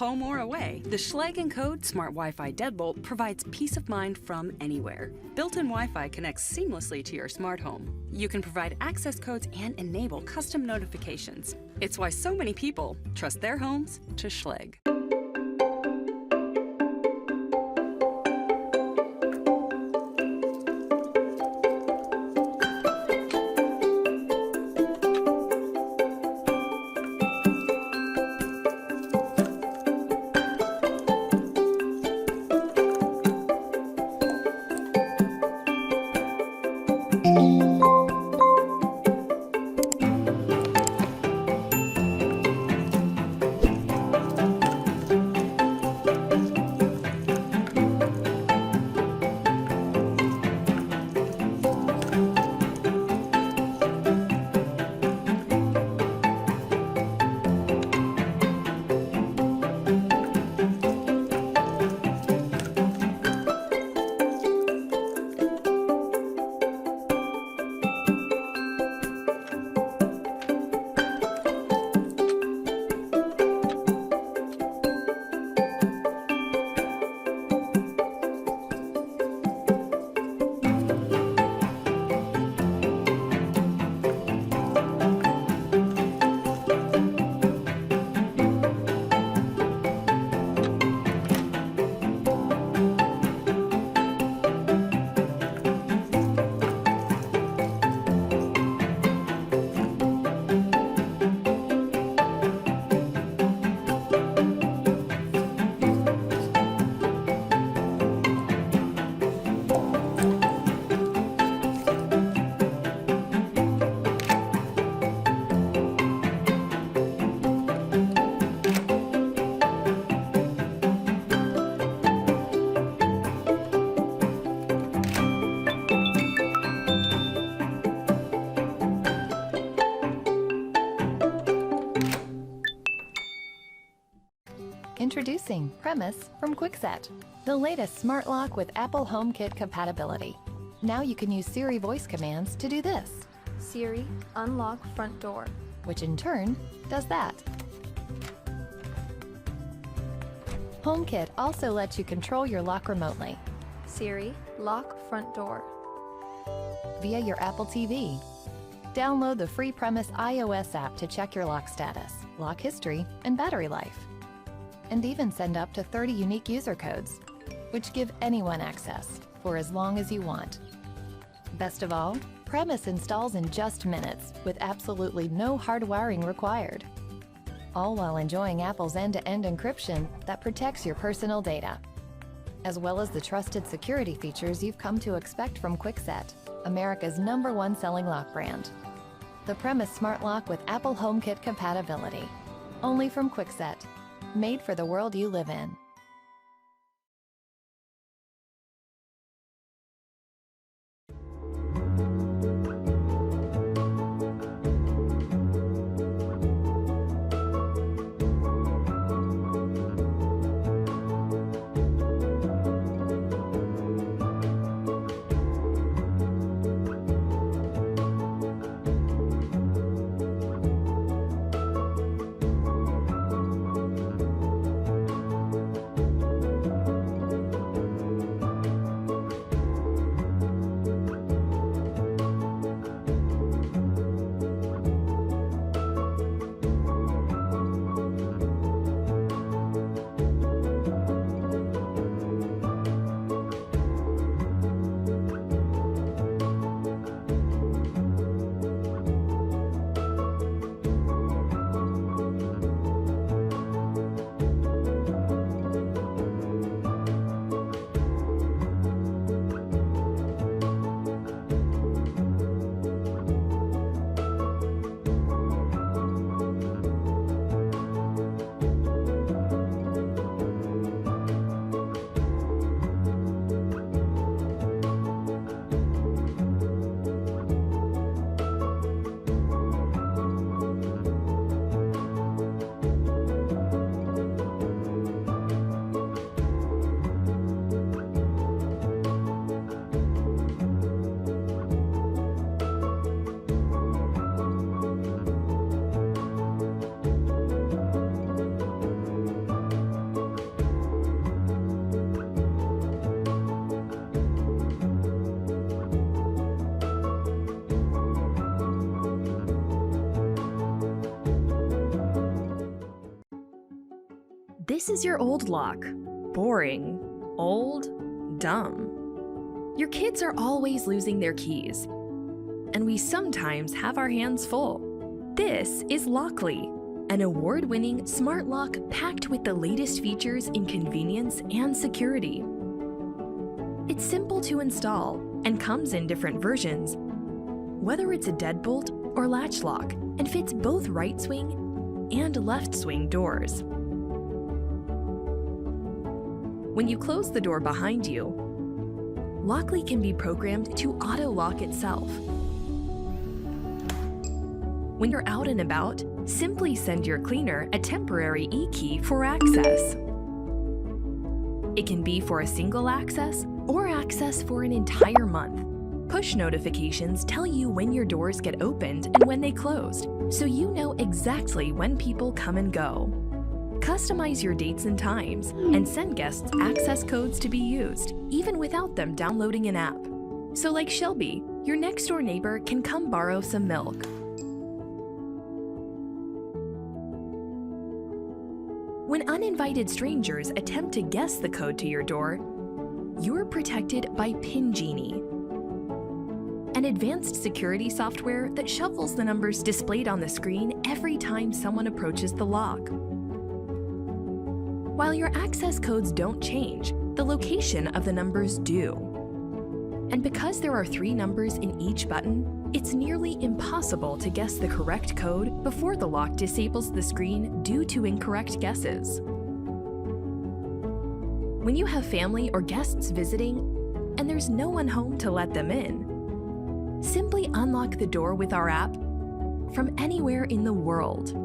home or away, the Schlage Encode Smart Wi-Fi Deadbolt provides peace of mind from anywhere. Built-in Wi-Fi connects seamlessly to your smart home. You can provide access codes and enable custom notifications. It's why so many people trust their homes to Schlage. Introducing Premis from Kwikset, the latest smart lock with Apple HomeKit compatibility. Now you can use Siri voice commands to do this. Siri, unlock front door. Which in turn does that. HomeKit also lets you control your lock remotely. Siri, lock front door. Via your Apple TV. Download the free Premis iOS app to check your lock status, lock history, and battery life. And even send up to 30 unique user codes, which give anyone access for as long as you want. Best of all, Premis installs in just minutes with absolutely no hard wiring required. All while enjoying Apple's end-to-end encryption that protects your personal data, as well as the trusted security features you've come to expect from Kwikset, America's #1 selling lock brand. The Premis Smart Lock with Apple HomeKit compatibility. Only from Kwikset. Made for the world you live in. This is your old lock. Boring, old, dumb. Your kids are always losing their keys, and we sometimes have our hands full. This is Lockly, an award-winning smart lock packed with the latest features in convenience and security. It's simple to install and comes in different versions, whether it's a deadbolt or latch lock, and fits both right swing and left swing doors. When you close the door behind you, Lockly can be programmed to auto-lock itself. When you're out and about, simply send your cleaner a temporary e-key for access. It can be for a single access or access for an entire month. Push notifications tell you when your doors get opened and when they closed, so you know exactly when people come and go. Customize your dates and times, and send guests access codes to be used, even without them downloading an app. So like Shelby, your next-door neighbor can come borrow some milk. When uninvited strangers attempt to guess the code to your door, you're protected by PIN Genie, an advanced security software that shuffles the numbers displayed on the screen every time someone approaches the lock. While your access codes don't change, the location of the numbers do. And because there are 3 numbers in each button, it's nearly impossible to guess the correct code before the lock disables the screen due to incorrect guesses. When you have family or guests visiting, and there's no one home to let them in, simply unlock the door with our app from anywhere in the world.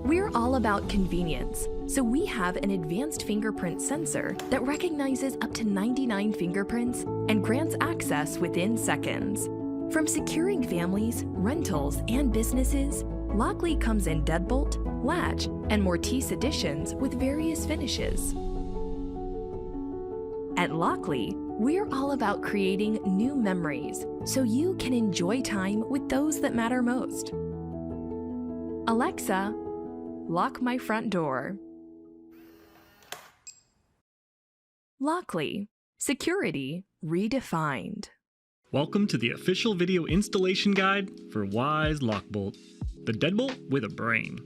We're all about convenience, so we have an advanced fingerprint sensor that recognizes up to 99 fingerprints and grants access within seconds. From securing families, rentals, and businesses, Lockly comes in Deadbolt, Latch, and Mortise editions with various finishes. At Lockly, we're all about creating new memories so you can enjoy time with those that matter most. Alexa, lock my front door. Lockly, security redefined. Welcome to the official video installation guide for Wyze Lock Bolt, the deadbolt with a brain.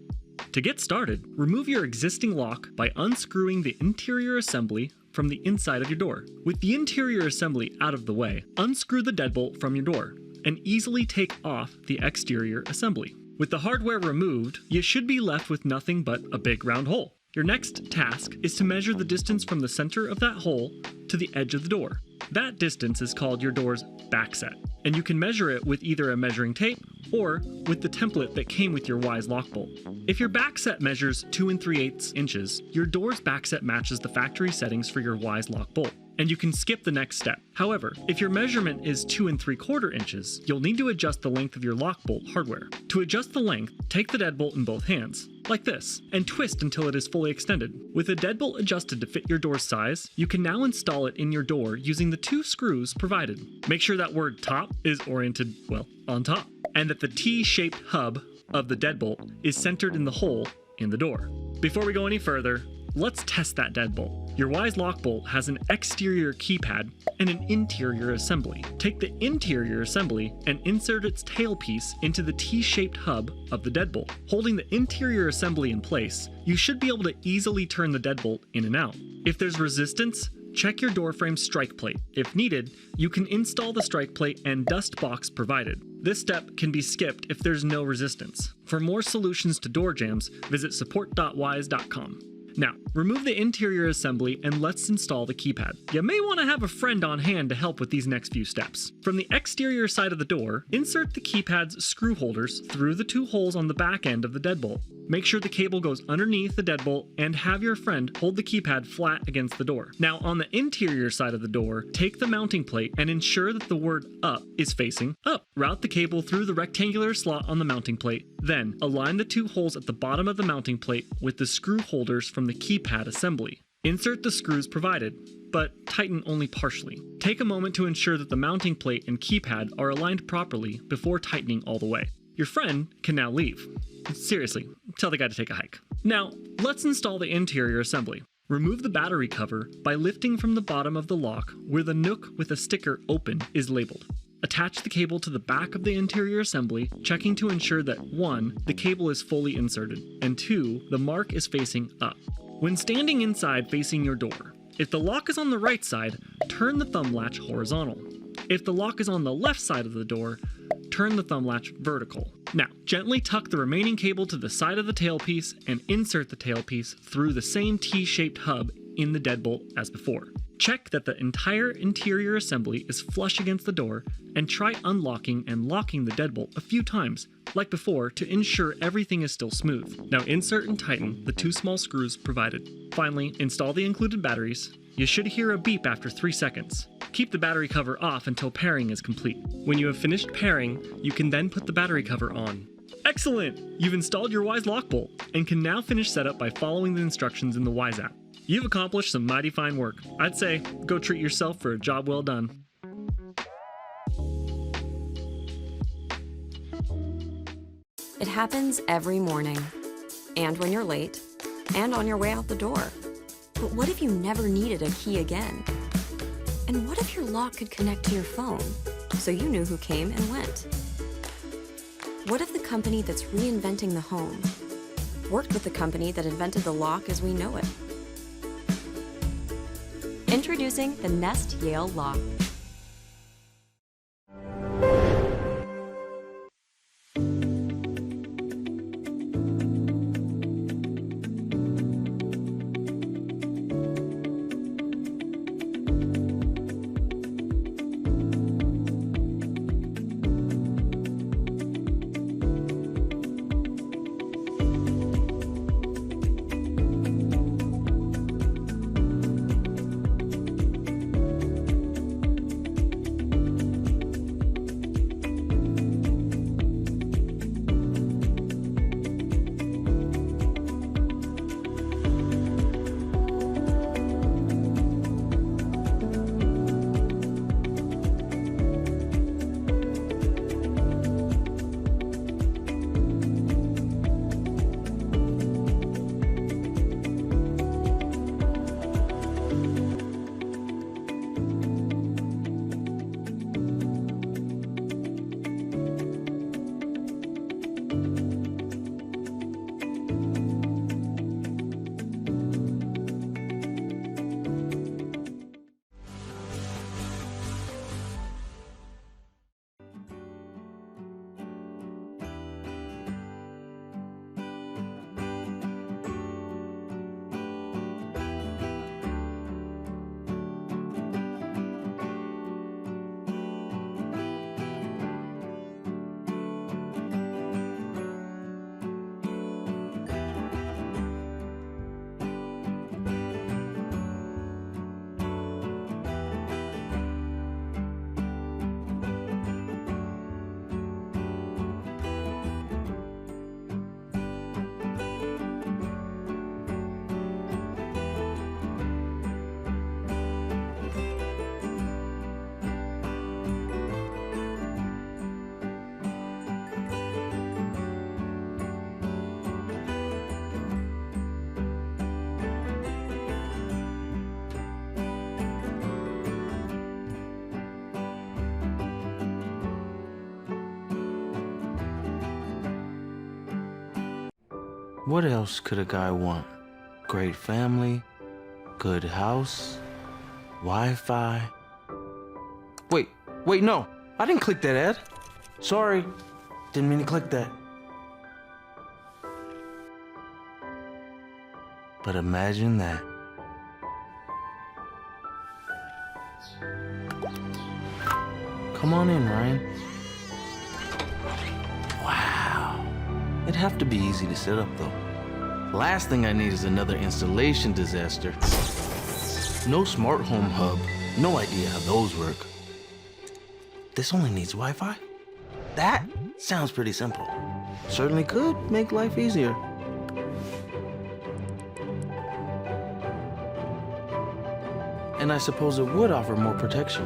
To get started, remove your existing lock by unscrewing the interior assembly from the inside of your door. With the interior assembly out of the way, unscrew the deadbolt from your door and easily take off the exterior assembly. With the hardware removed, you should be left with nothing but a big round hole. Your next task is to measure the distance from the center of that hole to the edge of the door. That distance is called your door's backset, and you can measure it with either a measuring tape or with the template that came with your Wyze lock bolt. If your backset measures 2 3/8 inches, your door's backset matches the factory settings for your Wyze lock bolt, and you can skip the next step. However, if your measurement is 2 3/4 inches, you'll need to adjust the length of your lock bolt hardware. To adjust the length, take the deadbolt in both hands, like this, and twist until it is fully extended. With the deadbolt adjusted to fit your door's size, you can now install it in your door using the 2 screws provided. Make sure that word top is oriented, well, on top, and that the T-shaped hub of the deadbolt is centered in the hole in the door. Before we go any further, let's test that deadbolt. Your Wyze lock bolt has an exterior keypad and an interior assembly. Take the interior assembly and insert its tailpiece into the T-shaped hub of the deadbolt. Holding the interior assembly in place, you should be able to easily turn the deadbolt in and out. If there's resistance, check your door frame strike plate. If needed, you can install the strike plate and dust box provided. This step can be skipped if there's no resistance. For more solutions to door jams, visit support.wyze.com. Now, remove the interior assembly and let's install the keypad. You may want to have a friend on hand to help with these next few steps. From the exterior side of the door, insert the keypad's screw holders through the 2 holes on the back end of the deadbolt. Make sure the cable goes underneath the deadbolt and have your friend hold the keypad flat against the door. Now, on the interior side of the door, take the mounting plate and ensure that the word up is facing up. Route the cable through the rectangular slot on the mounting plate. Then, align the 2 holes at the bottom of the mounting plate with the screw holders from the keypad assembly. Insert the screws provided, but tighten only partially. Take a moment to ensure that the mounting plate and keypad are aligned properly before tightening all the way. Your friend can now leave. Seriously, tell the guy to take a hike. Now, let's install the interior assembly. Remove the battery cover by lifting from the bottom of the lock where the nook with a sticker "Open" is labeled. Attach the cable to the back of the interior assembly, checking to ensure that 1. The cable is fully inserted, and 2. The mark is facing up. When standing inside facing your door, if the lock is on the right side, turn the thumb latch horizontal. If the lock is on the left side of the door, turn the thumb latch vertical. Now, gently tuck the remaining cable to the side of the tailpiece and insert the tailpiece through the same T-shaped hub in the deadbolt as before. Check that the entire interior assembly is flush against the door, and try unlocking and locking the deadbolt a few times, like before, to ensure everything is still smooth. Now insert and tighten the 2 small screws provided. Finally, install the included batteries. You should hear a beep after 3 seconds. Keep the battery cover off until pairing is complete. When you have finished pairing, you can then put the battery cover on. Excellent! You've installed your Wyze lock bolt, and can now finish setup by following the instructions in the Wyze app. You've accomplished some mighty fine work. I'd say, go treat yourself for a job well done. It happens every morning, and when you're late, and on your way out the door. But what if you never needed a key again? And what if your lock could connect to your phone, so you knew who came and went? What if the company that's reinventing the home worked with the company that invented the lock as we know it? Introducing the Nest Yale lock. What else could a guy want? Great family, good house, Wi-Fi. Wait, no, I didn't click that ad. Sorry, didn't mean to click that. But imagine that. Come on in, Ryan. Wow. It'd have to be easy to set up, though. Last thing I need is another installation disaster. No smart home hub. No idea how those work. This only needs Wi-Fi? That sounds pretty simple. Certainly could make life easier. And I suppose it would offer more protection.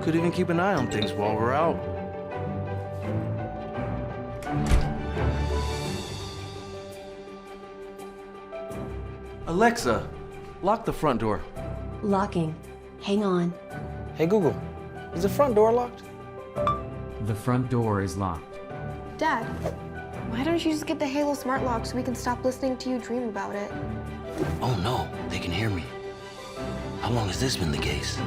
Could even keep an eye on things while we're out. Alexa, lock the front door. Locking. Hang on. Hey Google, is the front door locked? The front door is locked. Dad, why don't you just get the Halo smart lock so we can stop listening to you dream about it? Oh no, they can hear me. How long has this been the case?